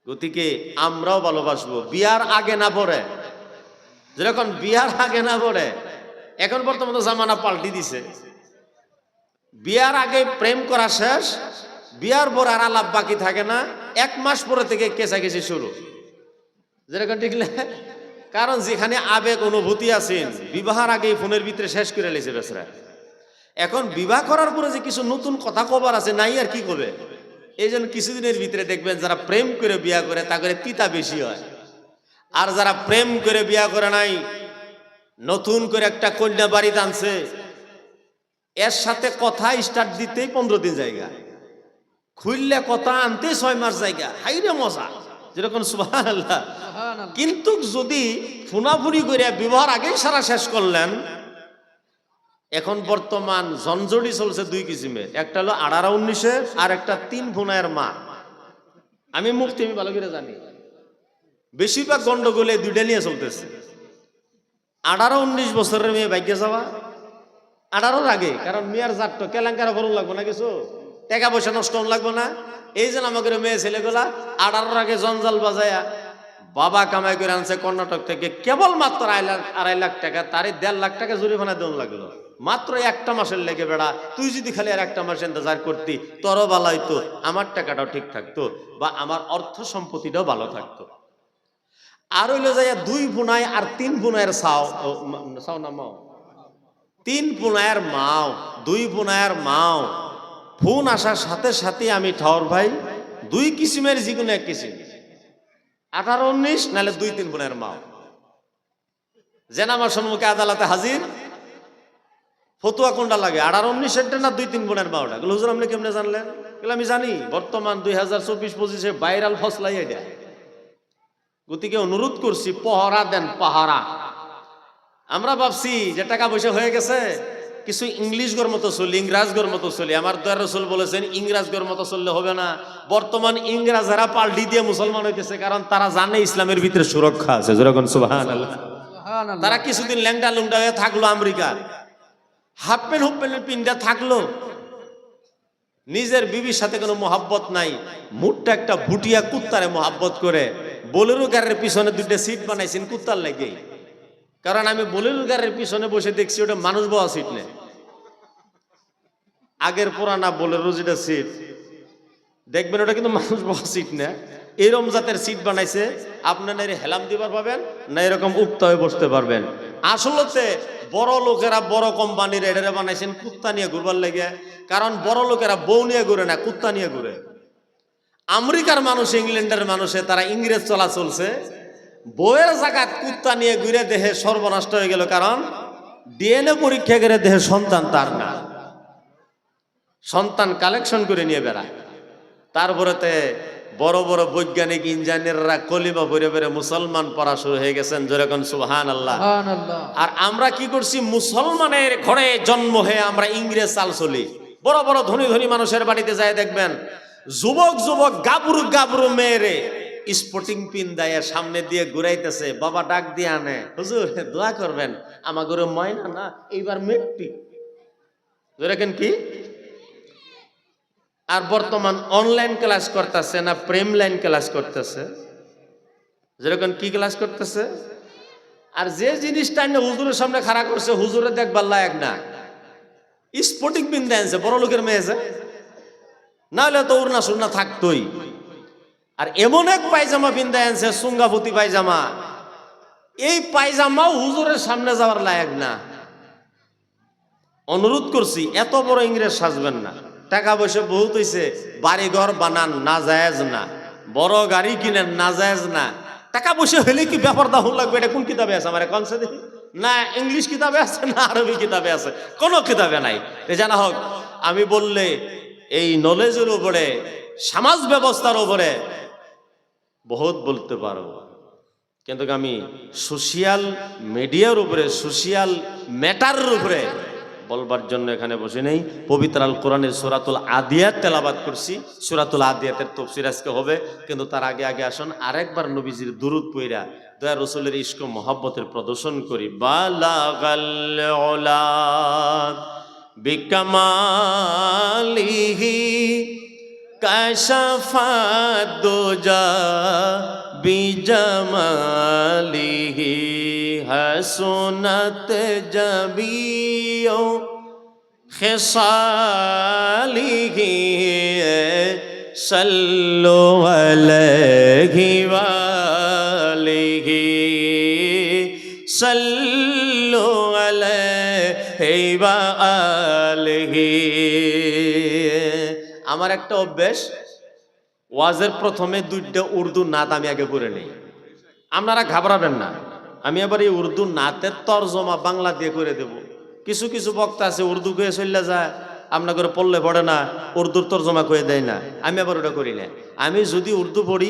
গতিকে আমরাও ভালোবাসবো বিয়ার আগে না পরে, যেরকম বিয়ার আগে না পরে। এখন বর্তমানে জামানা পাল্টি দিছে, বিয়ার আগে প্রেম করা শেষ, বিয়ার পর আর আলাপ বাকি থাকে না, 1 মাস পরে থেকে কেঁচাকেচি শুরু, যেরকম ঠিক না? কারণ যেখানে আবেগ অনুভূতি আছেন বিবাহের আগে ফোনের ভিতরে শেষ করে লেছে বেচারা। এখন বিবাহ করার পরে যে কিছু নতুন কথা কবার আছে নাই আর কি করবে। এই জন্য কিছুদিনের ভিতরে দেখবেন যারা প্রেম করে বিয়া করে তা করে তিতা বেশি হয়, আর যারা প্রেম করে বিয়া করে নাই, নতুন করে একটা কন্যা বাড়িতে আনছে, এর সাথে কথা স্টার্ট দিতেই 15 দিন জায়গা, খুললে কথা আনতে 6 মাস জায়গা, হাইরে মজা, যেরকম সুবহানাল্লাহ। কিন্তু যদি ফুনাফুনি করে বিবাহের আগেই সারা শেষ করলেন, এখন বর্তমান ঝঞ্ঝটি চলছে 2 কিসিমের, একটা হলো 18-19-এর আর একটা 3 ফুনায়ের মা। আমি মুক্তি আমি ভালো করে জানি, বেশিরভাগ গন্ডগোলে 2টা নিয়ে চলতেছে। 18-19 বছরের মেয়ে ভাগ্যে যাওয়া 18-র আগে, কারণ মেয়ের জাত কেলেঙ্কার ভরণ লাগবো না, কিছু টাকা পয়সা নষ্ট লাগবো না। এই যে আমাদের মেয়ে ছেলেগুলা 18-র আগে জঞ্জাল বাজায়া বাবা কামাই করে আনছে কর্ণাটক থেকে, কেবলমাত্র 2.5 লাখ টাকা, তারই 1.5 লাখ টাকা জরিমানা দেওয়া লাগলো মাত্র 1টা মাসের লেগে। বেড়া তুই যদি খালি আর 1টা মাস ইন্তজার করতি, তোরও ভালো হইতো, আমার টাকাটাও ঠিক থাকতো, বা আমার অর্থ সম্পত্তিটাও ভালো থাকতো। আর হইলো যাইয়া 2 ফুনায় আর 3 ফুনায়ের সাও না মাও, 3 ফুনায়ের মাও, 2 ফুনায়ের মাও। ফোন আসার সাথে সাথে আমি ঠাওর ভাই 2 কিসিমের যে কোনো 1 কিসিম, 18-19 নাহলে 2-3 ফুনায়ের মাও, যেন আমার সম্মুখে আদালতে হাজির। ফতুয়া কোনটা লাগে, 18-19-এরটা না 2-3 ফুনায়ের মাওটা? হুজুর আপনি কেমনে জানলেন? আমি জানি, বর্তমান 2024-25-এ ভাইরাল ফসলাই এটা। গতিকে অনুরোধ করছি, পহরা দেন, পাহারা। আমরা ভাবছি যে টাকা পয়সা হয়ে গেছে, কিছু ইংলিশ গর মতো চলি, ইংরাজ গর মতো চলি। আমার দয়ার রাসূল বলেছেন ইংরাজ গর মতো চললে হবে না। বর্তমান ইংরাজরা পাল্টি দিয়ে মুসলমান হইতেছে, কারণ তারা জানে ইসলামের ভিতরে সুরক্ষা আছে। যেরকম সুবহানাল্লাহ। তারা কিছুদিন ল্যাংটা লুংটা হয়ে থাকলো, আমেরিকা হাফ প্যান্ট হুপ প্যান্ট পিন্ডা থাকলো, নিজের বিবির সাথে কোনো মোহাব্বত নাই, মুটটা একটা ভুটিয়া কুত্তারে মোহাব্বত করে বোলেরো গাড়ির পিছনে 2টা সিট বানাইছেন কুত্তার লাগে। কারণ আমি বোলেরো গাড়ির পিছনে বসে দেখছি ওটা মানুষ বহা সিট নেই, আগের পুরানা বোলেরো যেটা সিট দেখবেন ওটা কিন্তু মানুষ বহা সিট না। এরকম জাতের সিট বানাইছে, আপনার হেলাম দিবার পাবেন না, এরকম উক্ত হয়ে বসতে পারবেন। আসলতে বড় লোকেরা বড় কোম্পানির এডারে বানাইছেন কুত্তা নিয়ে ঘুরবার লাগে, কারণ বড় লোকেরা বউ নিয়ে ঘুরে না, কুত্তা নিয়ে ঘুরে। আমেরিকার মানুষ, ইংল্যান্ডের মানুষে তারা ইংরেজ চলা চলছে, বউয়ের জায়গায় কুত্তা নিয়ে ঘুরে দেহে সর্বনষ্ট হয়ে গেল, কারণ ডিএনএ পরীক্ষা করে দেহে সন্তান তার না, সন্তান কালেকশন করে নিয়ে বেড়ায়। তারপরেতে বড় বড় বৈজ্ঞানিক ইঞ্জিনিয়াররা কলিমা পড়ে পড়ে মুসলমান পড়া শুরু হয়ে গেছেন। যেরকম সুবহানাল্লাহ। আর আমরা কি করছি, মুসলমানের ঘরে জন্ম হয়ে আমরা ইংরেজ চাল চলি। বড় বড় ধনী ধনী মানুষের বাড়িতে যায় দেখবেন যুবক যুবক গাবরু গাবরু মেয়েরে স্পোর্টিং পিন দেয় সামনে দিয়ে ঘুরাইতেছে, বাবা ডাক দিয়ে আনে, হুজুর দোয়া করবেন আমার ঘরে ময়না না এইবার মেট্রিক। দেখেন কি। আর বর্তমান অনলাইন ক্লাস করতেছে না প্রেম লাইন ক্লাস করতেছে, যেরকম কি ক্লাস করতেছে। আর যে জিনিসটা হুজুরের সামনে খাড়া করছে, হুজুরে দেখবার লায়ক না, স্পোর্টিং পিন দেনছে বড় লোকের মেয়ে যে, না হলে তো উড়না সুরনা থাকতোই। আর এমন এক পায়জামা পিন্দা আনছে, সুঙ্গাভূতি পায়জামা, এই পায়জামাও হুজুরের সামনে যাওয়ার লায়ক না। অনুরোধ করছি, এত বড় ইংরেজ সাজবেন না। টাকা পয়সা বহুত হইছে, বাড়ি ঘর বানান না জায়েজ না, বড় গাড়ি কিনেন না জায়েজ না। টাকা পয়সা হলে কি ব্যাপার দাহ লাগবে? এটা কোন কিতাবে আছে আমার কনসে দেখি? না ইংলিশ কিতাবে আছে না আরবি কিতাবে আছে, কোনো কিতাবে নাই। জানা হোক, আমি বললে এই নলেজের উপরে, সমাজ ব্যবস্থার উপরে বহুত বলতে পারবো, কিন্তু আমি সোশিয়াল মিডিয়ার উপরে, সোশিয়াল ম্যাটারের উপরে বলবার জন্য এখানে বসে নেই। পবিত্র আল কোরআনের সূরাতুল আদিয়াত তেলাওয়াত করছি, সূরাতুল আদিয়াতের তাফসীর আজকে হবে। কিন্তু তার আগে আগে আসুন আরেকবার নবীজির দুরূদ পড়া দয়া রাসূলের ইশক ও মহব্বতের প্রদর্শন করি। বালাগাল উলা বিকামালিহি কাশাফা দুজা বিজামালিহি হাসুনাত জাবিও খেসালিহি সাল্লু আলাইহি ওয়ালিহি সাল্লু আলাইহি ওয়ালিহি। আমার একটা অভ্যাস, ওয়াজের প্রথমে দুইটা উর্দু নাত আমি আগে পড়ে নেই। আপনারা ঘাবড়াবেন না, আমি আবার এই উর্দু নাতের তর্জমা বাংলা দিয়ে করে দেব। কিছু কিছু বক্তা আছে উর্দু কয়ে চললে যায়, আপনার করে পড়লে পড়ে না, উর্দুর তর্জমা কয়ে দেয় না। আমি আবার ওটা করি না। আমি যদি উর্দু পড়ি